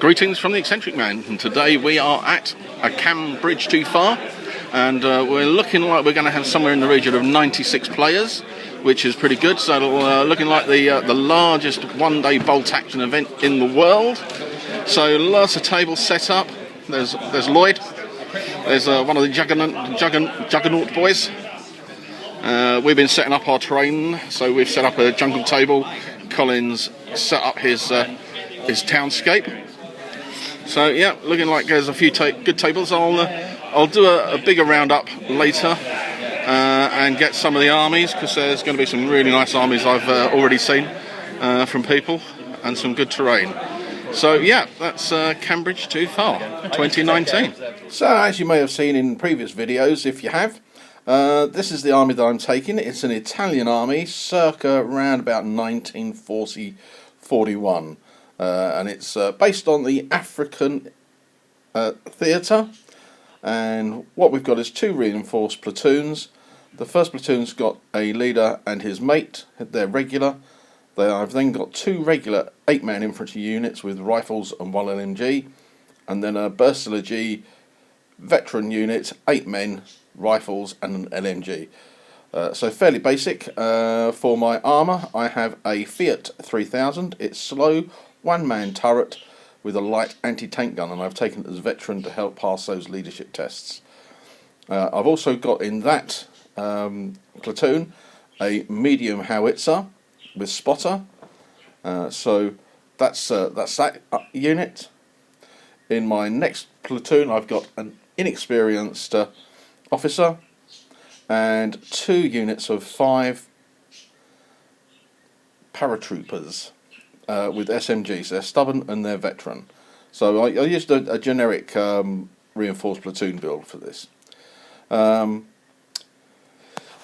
Greetings from the Eccentric Man, and today we are at a cam bridge too far, and we're looking like we're going to have somewhere in the region of 96 players, which is pretty good. So looking like the largest one-day bolt action event in the world. So lots of tables set up. There's Lloyd. There's one of the juggernaut boys. We've been setting up our terrain, so we've set up a jungle table. Colin's set up his townscape. So yeah, looking like there's a few good tables. I'll do a bigger roundup later and get some of the armies, because there's going to be some really nice armies I've already seen from people, and some good terrain. So yeah, that's Cambridge Too Far 2019. So as you may have seen in previous videos, if you have, this is the army that I'm taking. It's an Italian army, circa around about 1940-41. And it's based on the African theatre, and what we've got is two reinforced platoons. The first platoon's got a leader and his mate, they're regular. I've then got two regular 8-man infantry units with rifles and 1 LMG, and then a Bursilagi veteran unit, 8 men, rifles and an LMG. So fairly basic. For my armour, I have a Fiat 3000. It's slow, 1-man turret with a light anti-tank gun, and I've taken it as veteran to help pass those leadership tests. I've also got in that platoon a medium howitzer with spotter. So that's that unit. In my next platoon, I've got an inexperienced officer and 2 units of 5 paratroopers with SMGs. They're stubborn and they're veteran. So I used a generic reinforced platoon build for this. Oh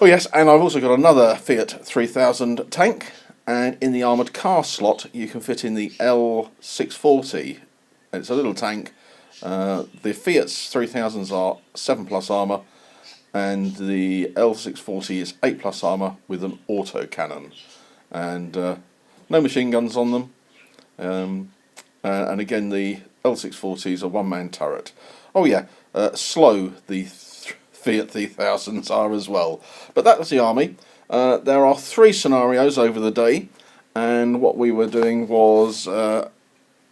yes, and I've also got another Fiat 3000 tank, and in the armoured car slot you can fit in the L640. It's a little tank. The Fiat's 3000s are 7+ armour, and the L640 is 8+ armour with an auto cannon, and no machine guns on them. And again, the L640 is a 1-man turret. Oh yeah, slow the Fiat 3000s are as well. But that was the army. There are 3 scenarios over the day, and what we were doing was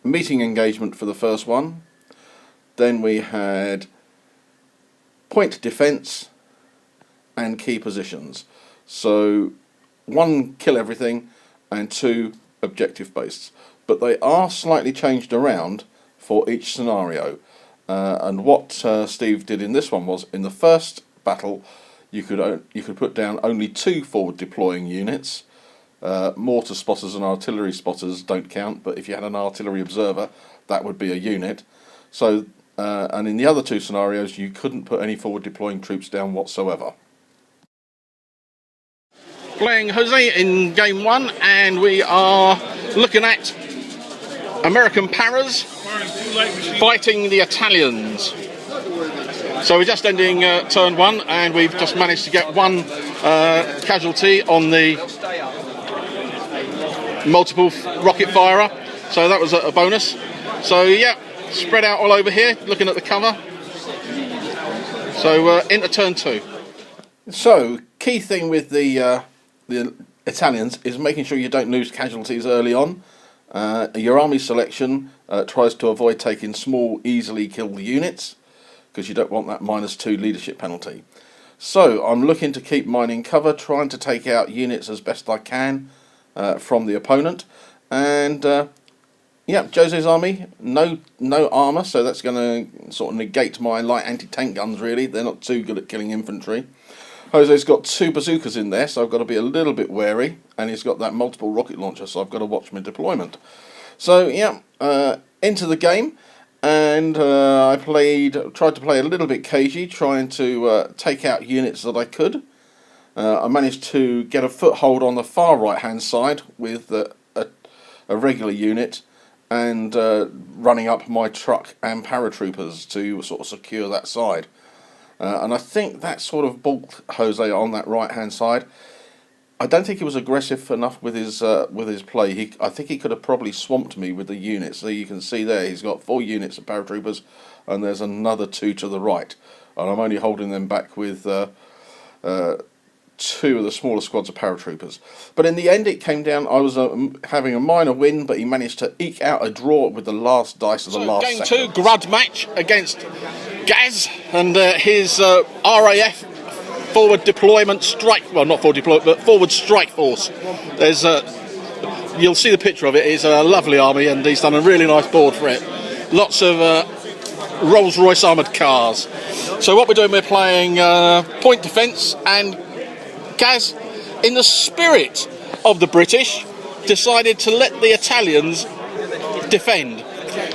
meeting engagement for the first one. Then we had point defence and key positions. So 1, kill everything, and 2, objective based. But they are slightly changed around for each scenario. And what Steve did in this one was, in the first battle, you could put down only 2 forward deploying units. Mortar spotters and artillery spotters don't count, but if you had an artillery observer, that would be a unit. So, and in the other 2 scenarios, you couldn't put any forward deploying troops down whatsoever. Playing Jose in game 1, and we are looking at American Parras fighting the Italians. So we're just ending turn 1, and we've just managed to get 1 casualty on the multiple rocket firer, so that was a bonus. So yeah, spread out all over here, looking at the cover. So into turn 2. So key thing with the Italians is making sure you don't lose casualties early on. Your army selection tries to avoid taking small, easily killed units, because you don't want that -2 leadership penalty. So I'm looking to keep mine in cover, trying to take out units as best I can from the opponent. And yeah, Jose's army, no armour, so that's going to sort of negate my light anti-tank guns really. They're not too good at killing infantry. Jose's got 2 bazookas in there, so I've got to be a little bit wary, and he's got that multiple rocket launcher, so I've got to watch my deployment. So yeah, into the game, and I tried to play a little bit cagey, trying to take out units that I could. I managed to get a foothold on the far right hand side with a regular unit, and running up my truck and paratroopers to sort of secure that side. And I think that sort of balked Jose on that right hand side. I don't think he was aggressive enough with his play. I think he could have probably swamped me with the units. So you can see there, he's got 4 units of paratroopers, and there's another 2 to the right, and I'm only holding them back with 2 of the smaller squads of paratroopers. But in the end, it came down. I was having a minor win, but he managed to eke out a draw with the last dice of the last game second. 2 grud match against Gaz and his RAF Forward Deployment Strike. Well, not Forward Deployment, but Forward Strike Force. There's you'll see the picture of it. It's a lovely army, and he's done a really nice board for it. Lots of Rolls-Royce armoured cars. So what we're doing, we're playing point defence, and Gaz, in the spirit of the British, decided to let the Italians defend.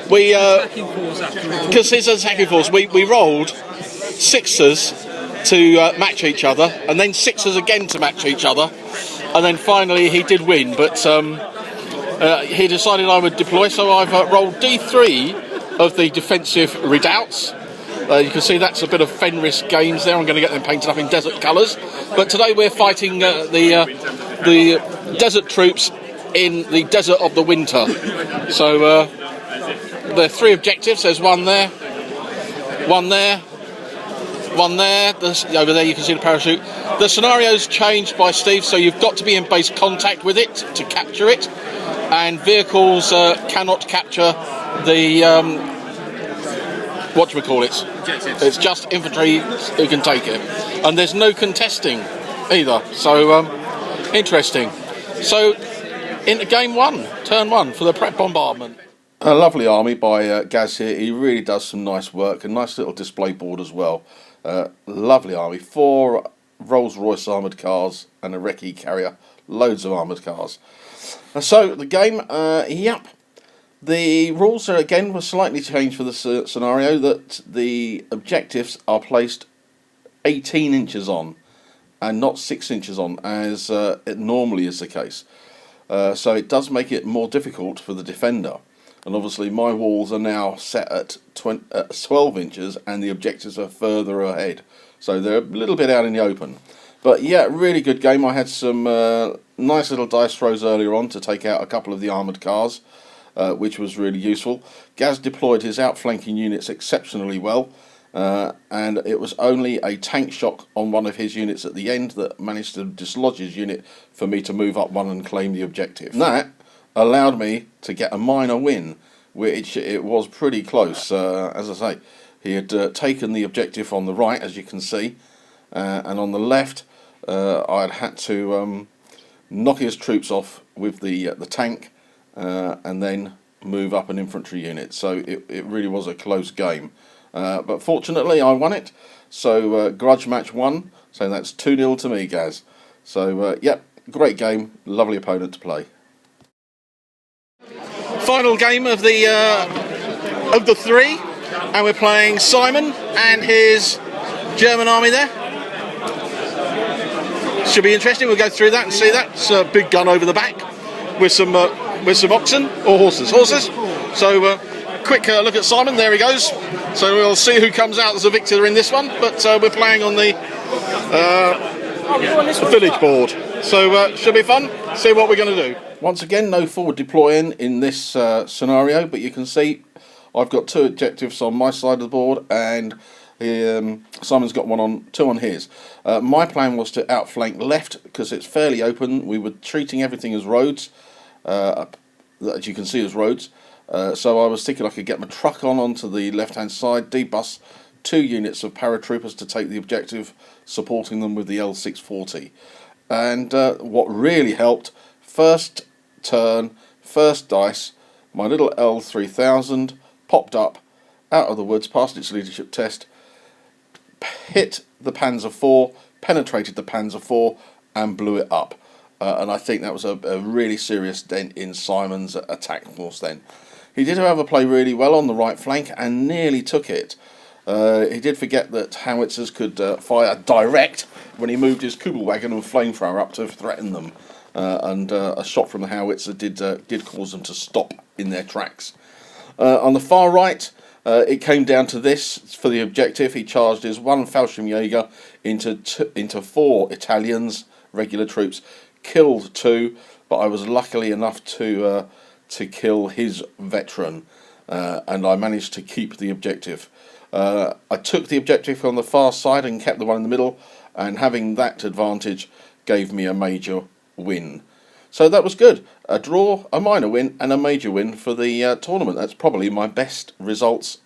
Because his attacking force, we rolled 6s to match each other, and then 6s again to match each other, and then finally he did win, but he decided I would deploy, so I've rolled D3 of the defensive redoubts. You can see that's a bit of Fenris Games there. I'm going to get them painted up in desert colours, but today we're fighting the desert troops in the desert of the winter. So there are 3 objectives. There's one there, one there, one there. Over there you can see the parachute. The scenario's changed by Steve, so you've got to be in base contact with it to capture it, and vehicles cannot capture the what do we call it? Objectives. It's just infantry who can take it, and there's no contesting either. So interesting. So into game 1, turn 1 for the prep bombardment. A lovely army by Gaz here. He really does some nice work. A nice little display board as well. Lovely army. 4 Rolls-Royce armoured cars and a recce carrier. Loads of armoured cars. So the game, yep. The rules are again were slightly changed for the scenario, that the objectives are placed 18 inches on and not 6 inches on, as it normally is the case. So it does make it more difficult for the defender. And obviously my walls are now set at 12 inches and the objectives are further ahead. So they're a little bit out in the open. But yeah, really good game. I had some nice little dice throws earlier on to take out a couple of the armoured cars, which was really useful. Gaz deployed his outflanking units exceptionally well. And it was only a tank shock on one of his units at the end that managed to dislodge his unit for me to move up 1 and claim the objective. And that allowed me to get a minor win, which it was pretty close. As I say, he had taken the objective on the right, as you can see, and on the left I'd had to knock his troops off with the tank and then move up an infantry unit. So it really was a close game. But fortunately I won it, so grudge match 1, so that's 2-0 to me, Gaz. So yep, great game, lovely opponent to play. Final game of the 3, and we're playing Simon and his German army there. Should be interesting. We'll go through that and see that. It's a big gun over the back with some oxen or horses. So quick look at Simon. There he goes. So we'll see who comes out as a victor in this one. But we're playing on the village board. So should be fun. See what we're going to do. Once again, no forward deploying in this scenario, but you can see I've got 2 objectives on my side of the board, and Simon's got 2 on his. My plan was to outflank left because it's fairly open. We were treating everything as roads, that you can see as roads. So I was thinking I could get my truck onto the left-hand side, debus 2 units of paratroopers to take the objective, supporting them with the L640. And what really helped, first turn, first dice, my little L3000 popped up out of the woods, passed its leadership test, hit the Panzer IV, penetrated the Panzer IV and blew it up. And I think that was a really serious dent in Simon's attack force then. He did, however, play really well on the right flank and nearly took it. He did forget that howitzers could fire direct when he moved his Kugelwagen and flamethrower up to threaten them. And a shot from the howitzer did cause them to stop in their tracks. On the far right, it came down to this for the objective. He charged his 1 Fallschirmjäger into 4 Italians, regular troops, killed 2, but I was luckily enough to kill his veteran, and I managed to keep the objective. I took the objective on the far side and kept the one in the middle, and having that advantage gave me a major win. So that was good. A draw, a minor win, and a major win for the tournament. That's probably my best results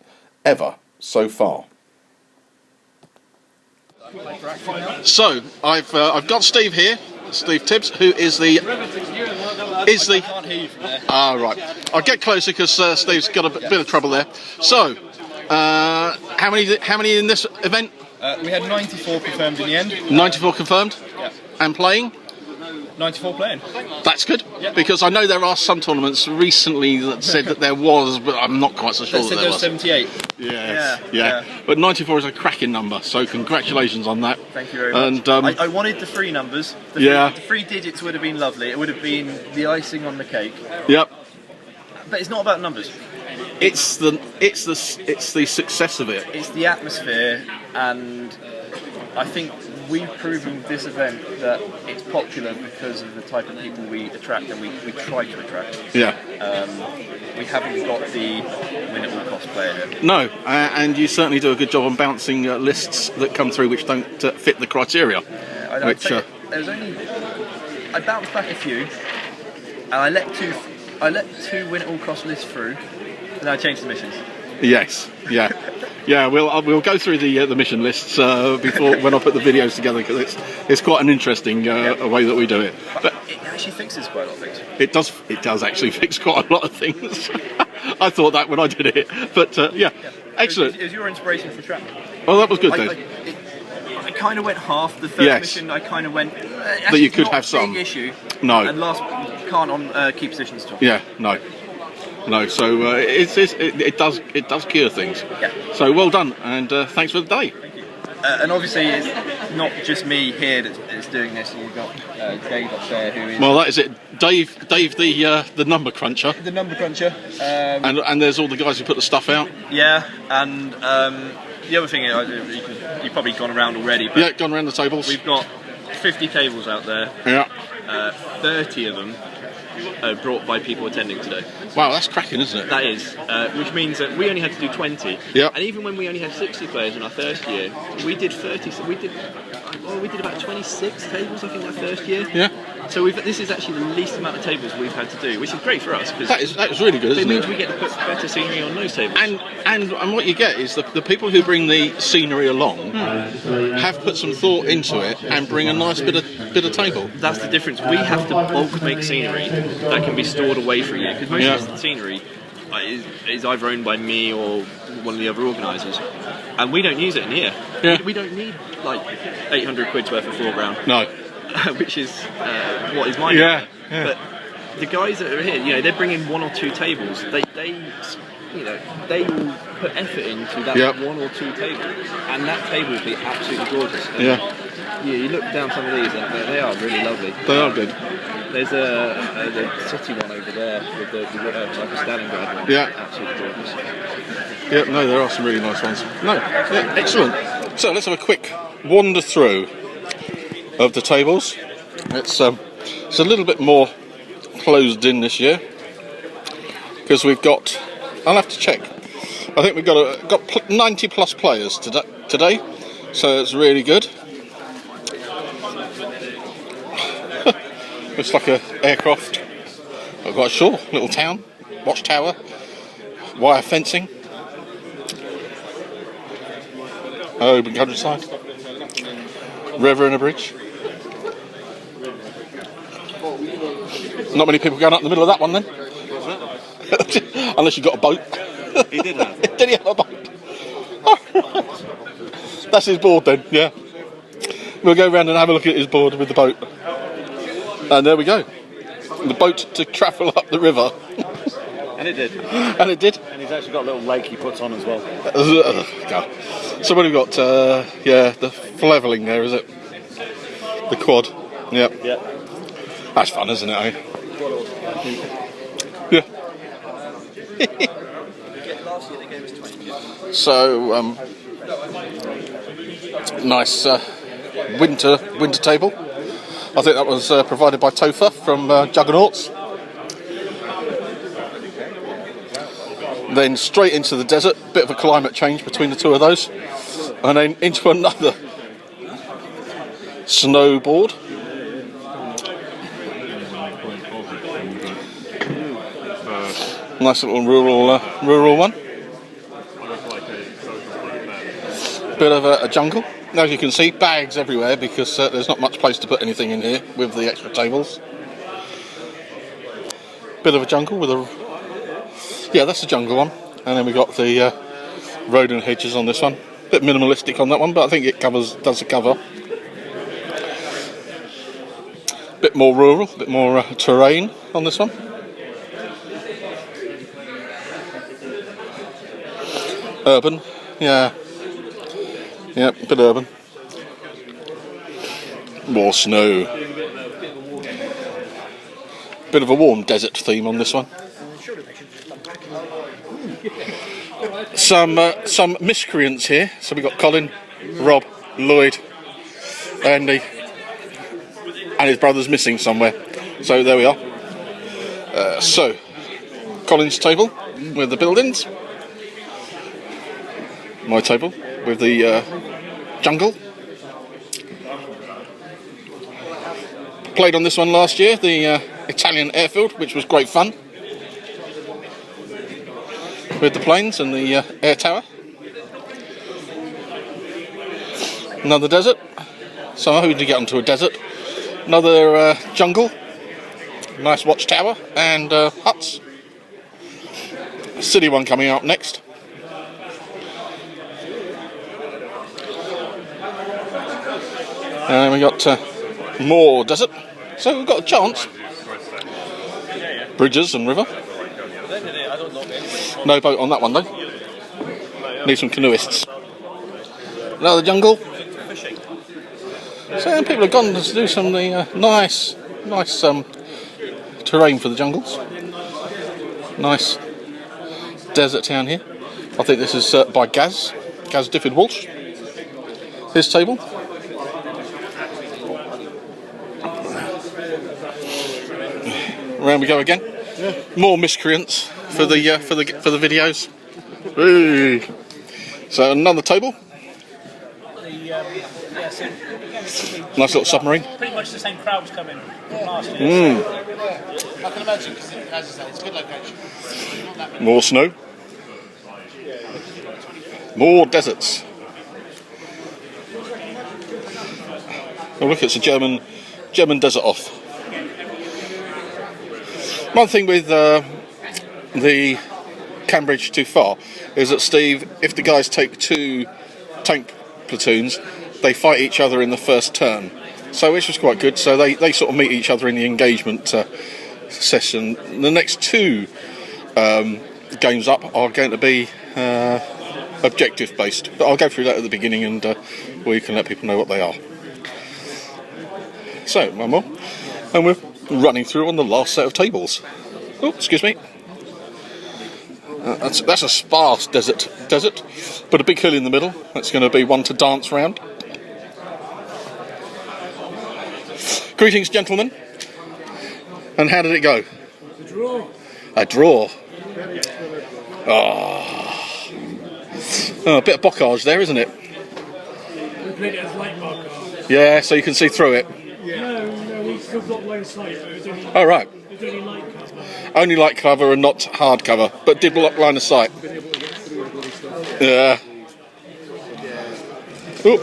ever so far. So I've got Steve here, Steve Tibbs, who is the I can't hear you from there. right. I'll get closer because Steve's got a bit of trouble there. So how many in this event? We had 94 confirmed in the end. 94 confirmed. Yeah. And playing. 94 playing. That's good, Yep. because I know there are some tournaments recently that said that there was, but I'm not quite so sure They that said there there was. 78. Yes, Yeah. But 94 is a cracking number, so congratulations on that. Thank you very much. And I wanted the 3 numbers. Yeah. The 3 digits would have been lovely. It would have been the icing on the cake. yep, But it's not about numbers. it's the success of it. It's the atmosphere, and I think we've proven with this event that it's popular because of the type of people we attract and we try to attract. Yeah. We haven't got the win at all cost player here. No, and you certainly do a good job on bouncing lists that come through which don't fit the criteria. I'd Which, say there was only I bounced back a few, and I let two win at all cost lists through, and then I changed the missions. Yes, yeah, yeah. We'll go through the mission lists before when I put the videos together, because it's quite an interesting way that we do it. But It actually fixes quite a lot of things. it does actually fix quite a lot of things. I thought that when I did it, but yeah, excellent. It was your inspiration for trap. Well, that was good, Dave. I kind of went half the first Yes. mission. I kind of went That you could not have a some. big issue. No. And last can't on key positions at all. Yeah, no. So it does cure things. Yeah. So well done, and thanks for the day. Thank you. And obviously, it's not just me here that's doing this. You've got Dave up there, who is Well, that is it. Dave, the number cruncher, the number cruncher. and there's all the guys who put the stuff out. Yeah, and the other thing you've probably gone around already. But Yeah, gone around the tables. we've got 50 tables out there. Yeah. 30 of them are brought by people attending today. Wow, that's cracking, isn't it? That is, which means that we only had to do 20. Yep. And even when we only had 60 players in our first year, we did 30. So we did about 26 tables, I think, our first year. Yeah. So this is actually the least amount of tables we've had to do, which is great for us, because That is really good, it isn't means it? we get to put better scenery on those tables. And what you get is the people who bring the scenery along have put some thought into it and bring a nice bit of table. That's the difference. We have to bulk make scenery that can be stored away for you, because most of the scenery is either owned by me or one of the other organisers, and we don't use it in here. Yeah. We don't need like 800 quid's worth of foreground, No. which is what is mine. Yeah. But the guys that are here, they're bringing 1 or 2 tables. They will put effort into that Yep. 1 or 2 tables, and that table will be absolutely gorgeous. And Yeah. you look down some of these, and they are really lovely. They are good. There's the city one over there with the like a Stalingrad one. Yeah. Absolutely gorgeous. Yeah, no, there are some really nice ones. No, yeah, excellent. So let's have a quick wander through of the tables. It's a little bit more closed in this year because we've got. I'll have to check. I think we've got 90 plus players today, so it's really good. Looks like an aircraft. I've got a shore, little town, watchtower, wire fencing. Open countryside. River and a bridge. Not many people going up in the middle of that one then. Unless you've got a boat. He did have. Did he have a boat? That's his board then, yeah. We'll go round and have a look at his board with the boat. And there we go. The boat to travel up the river. And it did. And it did. And he's actually got a little lake he puts on as well. God. So what have we got? The levelling there, is it? The quad. Yep. Yeah. That's fun, isn't it, eh? Yeah. Last year they gave us 20. So, nice winter table. I think that was provided by Topher from Juggernauts. Then straight into the desert, bit of a climate change between the two of those, and then into another snowboard. Nice little rural one. Bit of a jungle. As you can see, bags everywhere because there's not much place to put anything in here with the extra tables. Bit of a jungle with a... Yeah, that's the jungle one. And then we got the road and hedges on this one. Bit minimalistic on that one, but I think it does the cover. Bit more rural, bit more terrain on this one. Urban, yeah, a bit urban. More snow. Bit of a warm desert theme on this one. Some miscreants here. So we got Colin, Rob, Lloyd, Andy, and his brother's missing somewhere. So there we are. So Colin's table with the buildings. My table with the jungle. Played on this one last year, the Italian airfield, which was great fun. With the planes and the air tower. Another desert. So I'm hoping to get onto a desert. Another jungle. Nice watchtower and huts. City one coming up next. And we got more desert, so we've got a chance. Bridges and river. No boat on that one though. Need some canoeists. Another jungle. So people have gone to do some of the nice terrain for the jungles. Nice desert town here. I think this is by Gaz Difford Walsh. His table. Around we go again. More miscreants for the videos. Whee. So another table. Nice little submarine. Pretty much the same crowds coming last year. I can imagine because, as I say, it's a good location. More snow. More deserts. Oh look, it's a German desert off. One thing with the Cambridge too far is that, Steve, if the guys take 2 tank platoons, they fight each other in the first turn. So which was quite good. So they sort of meet each other in the engagement session. The next 2 games up are going to be objective based. But I'll go through that at the beginning and we can let people know what they are. So, one more. And we're running through on the last set of tables. Oh, excuse me. That's a sparse desert, but a big hill in the middle. That's going to be one to dance round. Greetings, gentlemen. And how did it go? A draw. A draw. Oh, a bit of bocage there, isn't it? We played it as light bocage. Yeah, so you can see through it. No, we still got line of sight. It was only, Oh, right. it was only light cover. Only light cover and not hard cover, but did block line of sight. Yeah. Oop.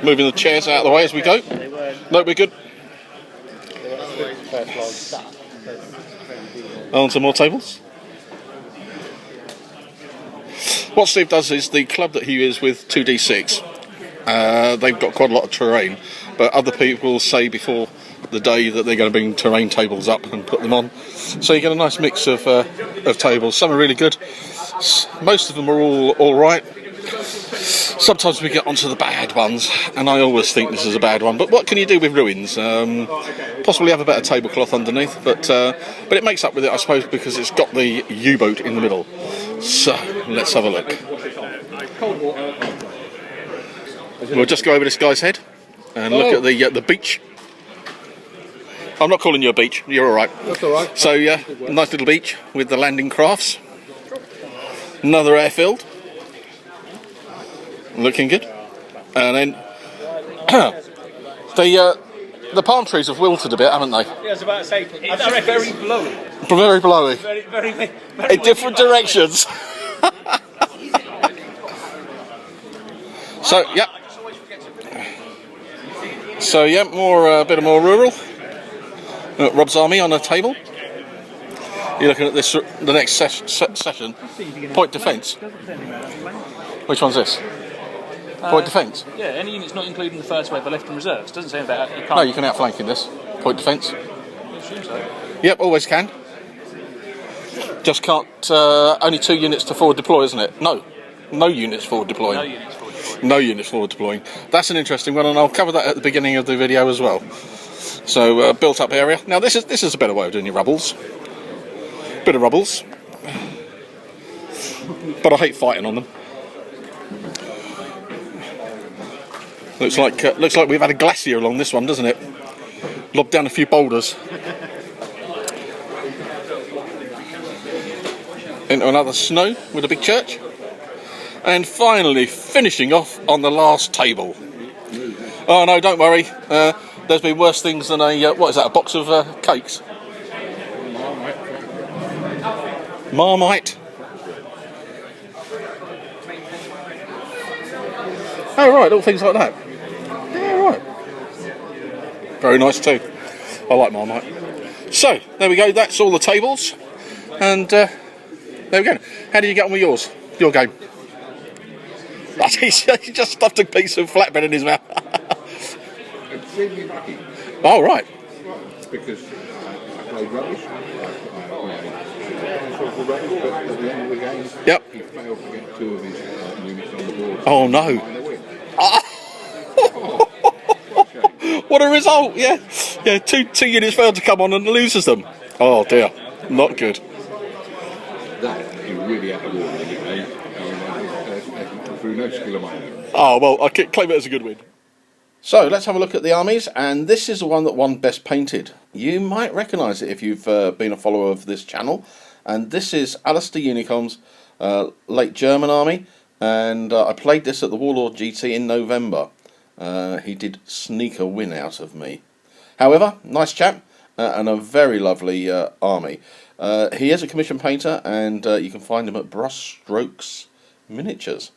Moving the chairs out of the way as we go. No, we're good. On to more tables. What Steve does is the club that he is with 2D6. They've got quite a lot of terrain, but other people say before the day that they're going to bring terrain tables up and put them on. So you get a nice mix of tables. Some are really good. Most of them are all right. Sometimes we get onto the bad ones, and I always think this is a bad one. But what can you do with ruins? Possibly have a better tablecloth underneath, but it makes up with it, I suppose, because it's got the U-boat in the middle. So let's have a look. We'll just go over this guy's head and look at the beach. I'm not calling you a beach. You're all right. That's all right. So yeah, nice little beach with the landing crafts. Another airfield. Looking good. And then the palm trees have wilted a bit, haven't they? Yeah, I was about to say, it's very blowy. Very blowy. Very In different directions. So yeah. So yeah, a bit more rural. Rob's Army on a table. You're looking at this, the next session. Point defence. Which one's this? Point defence. Yeah, any units not including the first wave are left in reserves. Doesn't say about you can't. No, you can outflank in this. Point defence. I assume so. Yep, always can. Just can't. Only 2 units to forward deploy, isn't it? No units forward deploying. No units forward deployed. No units forward deploying. That's an interesting one, and I'll cover that at the beginning of the video as well. So built up area. Now this is a better way of doing your rubbles. Bit of rubbles, but I hate fighting on them. Looks like we've had a glacier along this one, doesn't it? Lobbed down a few boulders. Into another snow with a big church. And finally finishing off on the last table. Oh no, don't worry. There's been worse things than a box of cakes? Marmite. Oh right, all things like that. Yeah, right. Very nice too. I like Marmite. So, there we go, that's all the tables. And there we go. How did you get on with yours? Your game? He just stuffed a piece of flatbread in his mouth. Extremely lucky. Oh, right. Because I played rubbish. I rubbish, but at the end of the game, Yep. he failed to get 2 of his units on the board. Oh, no. And they win. What a result, yeah. Yeah, two units failed to come on and loses them. Oh, dear. Not good. That you really had to warn me. Through no skill of my own. Oh, well, I can claim it as a good win. So, let's have a look at the armies, and this is the one that won Best Painted. You might recognise it if you've been a follower of this channel. And this is Alistair Unicom's late German army, and I played this at the Warlord GT in November. He did sneak a win out of me. However, nice chap, and a very lovely army. He is a commission painter, and you can find him at Brush Strokes Miniatures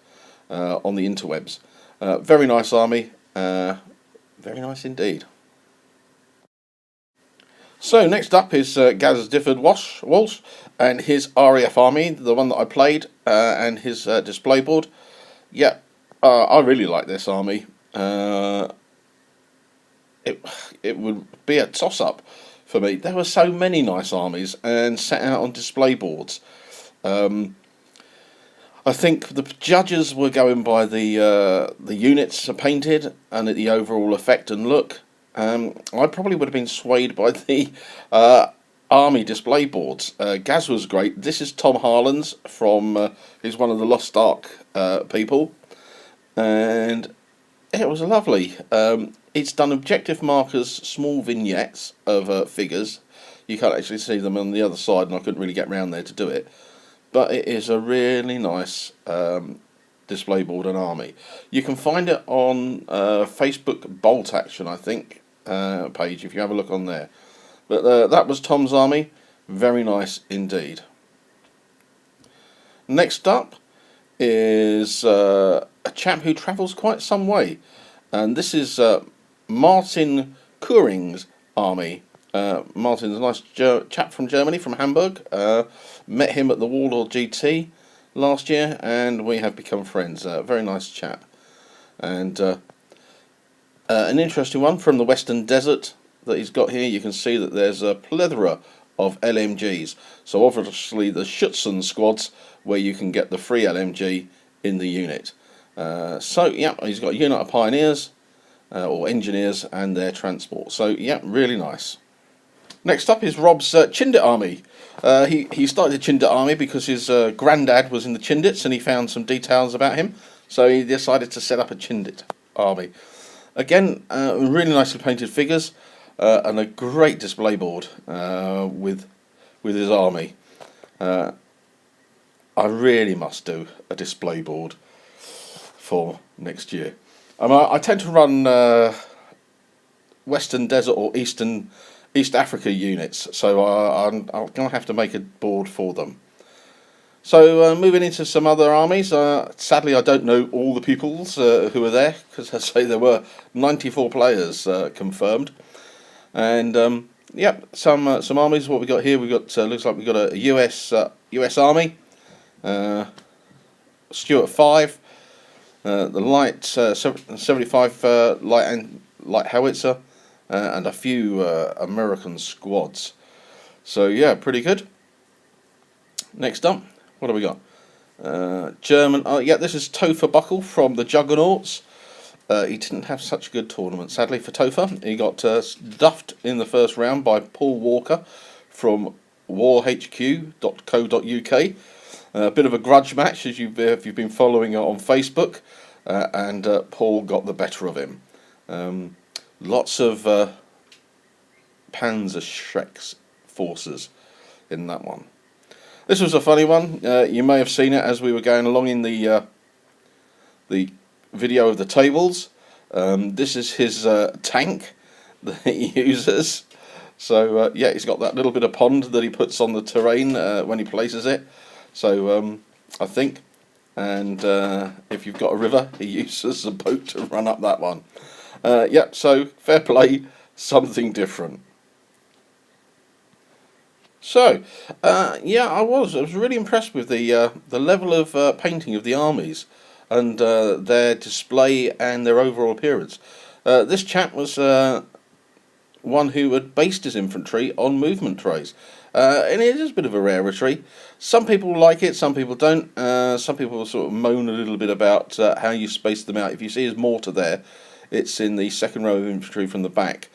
on the interwebs. Very nice army, very nice indeed. So next up is Gaz Difford Walsh and his RAF army, the one that I played, and his display board. Yeah, I really like this army. It would be a toss-up for me. There were so many nice armies and set out on display boards. I think the judges were going by the units painted and the overall effect and look. I probably would have been swayed by the army display boards. Gaz was great. This is Tom Harlan's from, he's one of the Lost Ark people, and it was lovely. It's done objective markers, small vignettes of figures. You can't actually see them on the other side, and I couldn't really get round there to do it. But it is a really nice display board and army. You can find it on Facebook Bolt Action, I think, page, if you have a look on there. But that was Tom's army. Very nice indeed. Next up is a chap who travels quite some way. And this is Martin Kuring's army. Martin's a nice chap from Germany, from Hamburg. Met him at the Warlord GT last year, and we have become friends. Very nice chap. And an interesting one from the Western Desert that he's got here. You can see that there's a plethora of LMGs. So obviously the Schutzen squads, where you can get the free LMG in the unit. So yeah, he's got a unit of pioneers or engineers and their transport. So yeah, really nice. Next up is Rob's Chindit army. He started the Chindit army because his granddad was in the Chindits, and he found some details about him, so he decided to set up a Chindit army. Again, really nicely painted figures. and a great display board with his army. I really must do a display board for next year. I tend to run Western Desert or East Africa units, so I'm going to have to make a board for them. So moving into some other armies, sadly I don't know all the peoples who are there, because I say there were 94 players confirmed, and yep, some armies. What we got here? We got looks like we got a US Army, Stuart 5, the light 75 light howitzer, and a few American squads. So yeah, pretty good. Next up, what do we got? German. Yeah, this is Topher Buckle from the Juggernauts. He didn't have such a good tournament, sadly, for Topher. He got duffed in the first round by Paul Walker from warhq.co.uk. A bit of a grudge match, as if you've been following it on Facebook, and Paul got the better of him. Lots of Panzerschreck Forces in that one. This was a funny one. You may have seen it as we were going along in the video of the tables. This is his tank that he uses. So yeah, he's got that little bit of pond that he puts on the terrain when he places it. So I think, and if you've got a river, he uses a boat to run up that one. Yeah, so fair play, something different. So, yeah, I was really impressed with the level of painting of the armies and their display and their overall appearance. This chap was one who had based his infantry on movement trays, and it is a bit of a rarity. Some people like it, some people don't. Some people sort of moan a little bit about how you space them out. If you see his mortar there, it's in the second row of infantry from the back.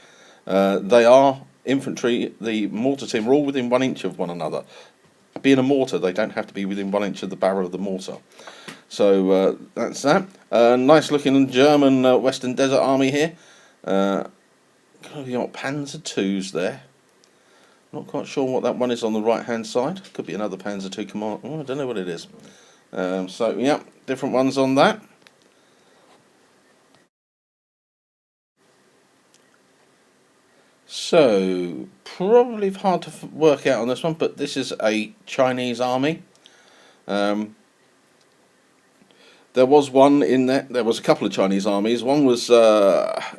They are infantry. The mortar team are all within 1 inch of one another. Being a mortar, they don't have to be within 1 inch of the barrel of the mortar. So that's that. Nice looking German Western Desert Army here. You got Panzer IIs there. Not quite sure what that one is on the right hand side. Could be another Panzer II command. Oh, I don't know what it is. So yeah, different ones on that. So, probably hard to work out on this one, but this is a Chinese army. There was one in there. There was a couple of Chinese armies. One was, I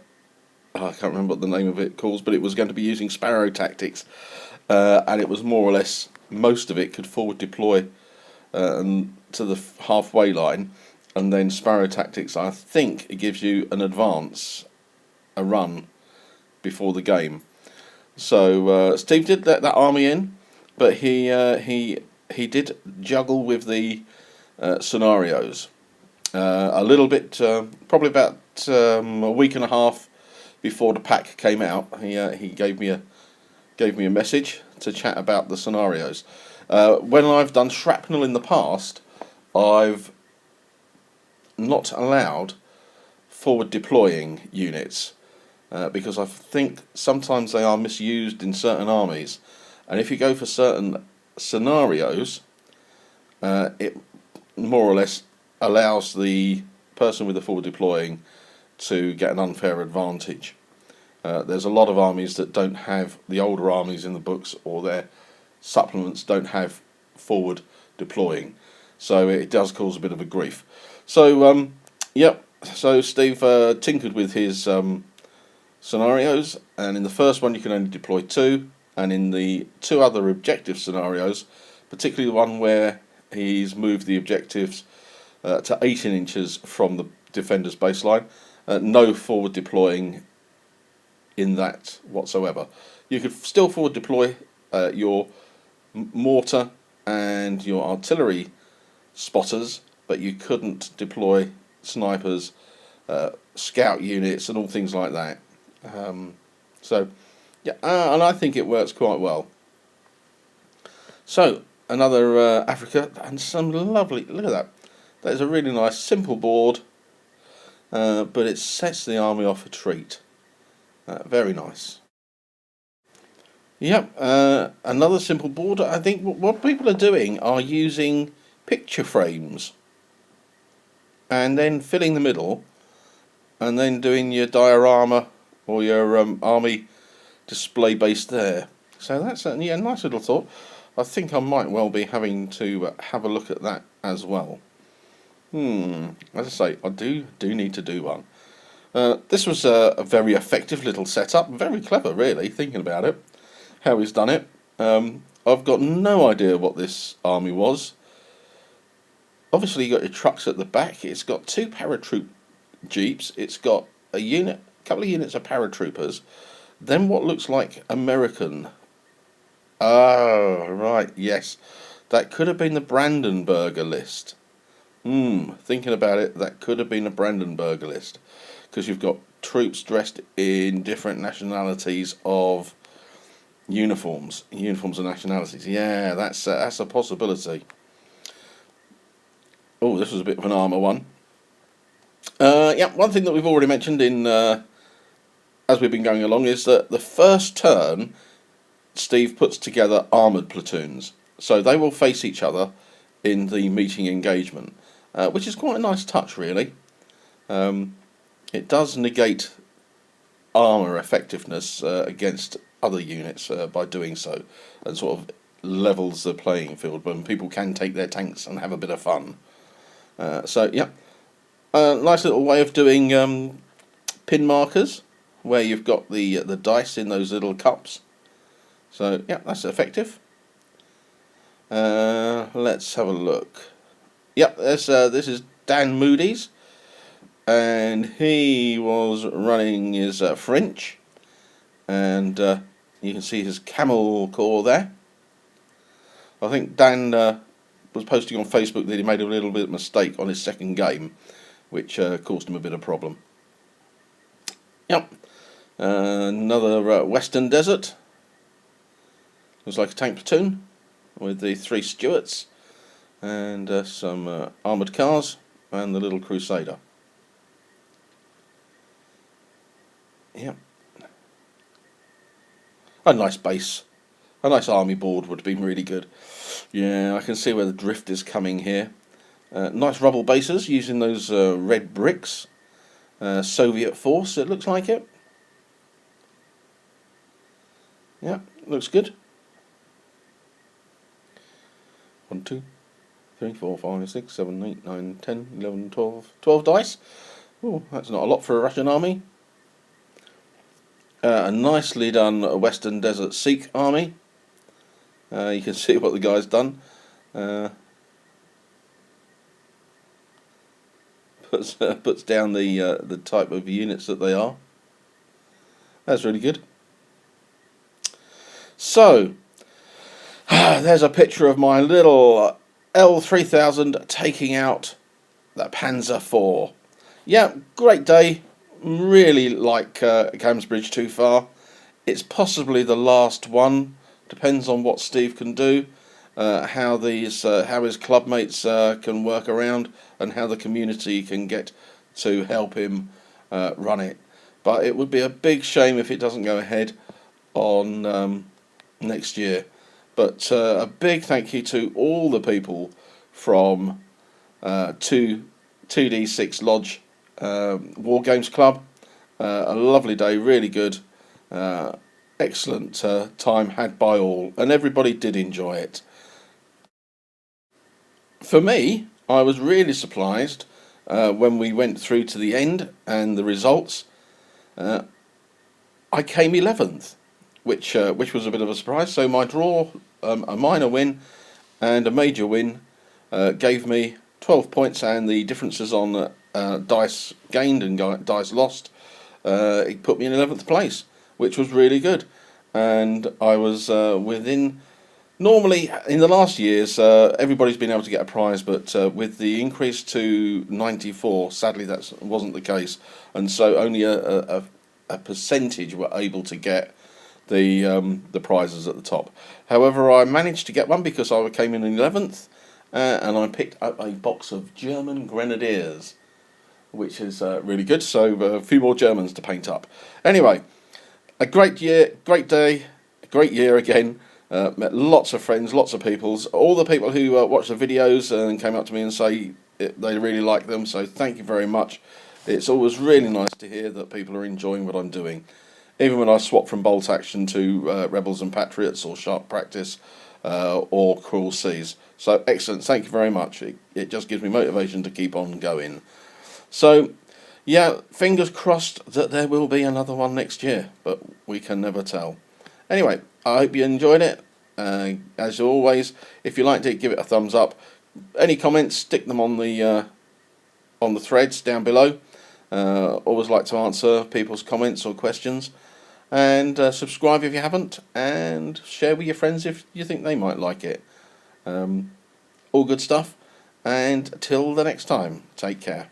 can't remember what the name of it calls, but it was going to be using Sparrow tactics, and it was more or less most of it could forward deploy to the halfway line, and then Sparrow tactics. I think it gives you an advance, a run before the game. So Steve did let that army in, but he did juggle with the scenarios a little bit. Probably about a week and a half before the pack came out, he gave me a message to chat about the scenarios. When I've done shrapnel in the past, I've not allowed forward deploying units. Because I think sometimes they are misused in certain armies, and if you go for certain scenarios, it more or less allows the person with the forward deploying to get an unfair advantage. There's a lot of armies that don't have, the older armies in the books or their supplements don't have forward deploying, so it does cause a bit of a grief. So yep, so Steve tinkered with his scenarios, and in the first one you can only deploy 2, and in the 2 other objective scenarios, particularly the one where he's moved the objectives to 18 inches from the defender's baseline, no forward deploying in that whatsoever. You could still forward deploy your mortar and your artillery spotters, but you couldn't deploy snipers, scout units and all things like that. So yeah, and I think it works quite well. So another Africa, and some lovely, look at that. That is a really nice simple board, but it sets the army off a treat. Very nice. Yep, another simple board. I think what people are doing are using picture frames and then filling the middle and then doing your diorama or your army display base there. So that's a nice little thought. I think I might well be having to have a look at that as well. As I say, I do need to do one. This was a very effective little setup, very clever really, thinking about it, how he's done it. I've got no idea what this army was. Obviously you got your trucks at the back, it's got 2 paratroop jeeps, it's got a couple of units of paratroopers, then what looks like American. Oh, right, yes, that could have been the Brandenburger List. Thinking about it, that could have been a Brandenburger List, because you've got troops dressed in different nationalities of uniforms and nationalities. Yeah, that's a possibility. Oh, this was a bit of an armour one. Yeah, one thing that we've already mentioned in as we've been going along is that the first turn Steve puts together armoured platoons, so they will face each other in the meeting engagement, which is quite a nice touch really. It does negate armour effectiveness against other units by doing so, and sort of levels the playing field when people can take their tanks and have a bit of fun. So yeah, nice little way of doing pin markers where you've got the dice in those little cups. So yeah, that's effective. Let's have a look. Yep, this is Dan Moody's, and he was running his French, and you can see his camel corps there. I think Dan was posting on Facebook that he made a little bit of mistake on his second game, which caused him a bit of problem. Yep, another Western Desert. Looks like a tank platoon with the 3 Stuarts and some armoured cars and the little Crusader. Yep. A nice base. A nice army board would have been really good. Yeah, I can see where the drift is coming here. Nice rubble bases using those red bricks. Soviet force, it looks like it. Yeah, looks good. 1, 2, 3, 4, 5, 6, 7, 8, 9, 10, 11, 12. 12 dice. Oh, that's not a lot for a Russian army. A nicely done Western Desert Sikh army. You can see what the guy's done. Puts down the type of units that they are. That's really good. So, there's a picture of my little L3000 taking out the Panzer IV. Yeah, great day. Really like Camsbridge too far. It's possibly the last one. Depends on what Steve can do, how his club mates can work around, and how the community can get to help him run it. But it would be a big shame if it doesn't go ahead on next year. But a big thank you to all the people from 2D6 Lodge War Games Club. A lovely day, really good. Excellent time had by all, and everybody did enjoy it. For me, I was really surprised when we went through to the end and the results. I came 11th, which was a bit of a surprise. So my draw, a minor win and a major win, gave me 12 points, and the differences on dice gained and dice lost, it put me in 11th place, which was really good. And I was within. Normally, in the last years, everybody's been able to get a prize, but with the increase to 94, sadly that wasn't the case, and so only a percentage were able to get the prizes at the top. However, I managed to get one because I came in 11th, and I picked up a box of German Grenadiers, which is really good. So a few more Germans to paint up. Anyway, a great year, great day, great year again. Met lots of friends, lots of people. All the people who watched the videos and came up to me and say they really like them. So thank you very much. It's always really nice to hear that people are enjoying what I'm doing. Even when I swap from bolt action to Rebels and Patriots or Sharp Practice or Cruel Seas. So excellent, thank you very much. It just gives me motivation to keep on going. So yeah, fingers crossed that there will be another one next year, but we can never tell. Anyway, I hope you enjoyed it. As always, if you liked it, give it a thumbs up. Any comments, stick them on the threads down below. Always like to answer people's comments or questions. And subscribe if you haven't, and share with your friends if you think they might like it. All good stuff, and till the next time, take care.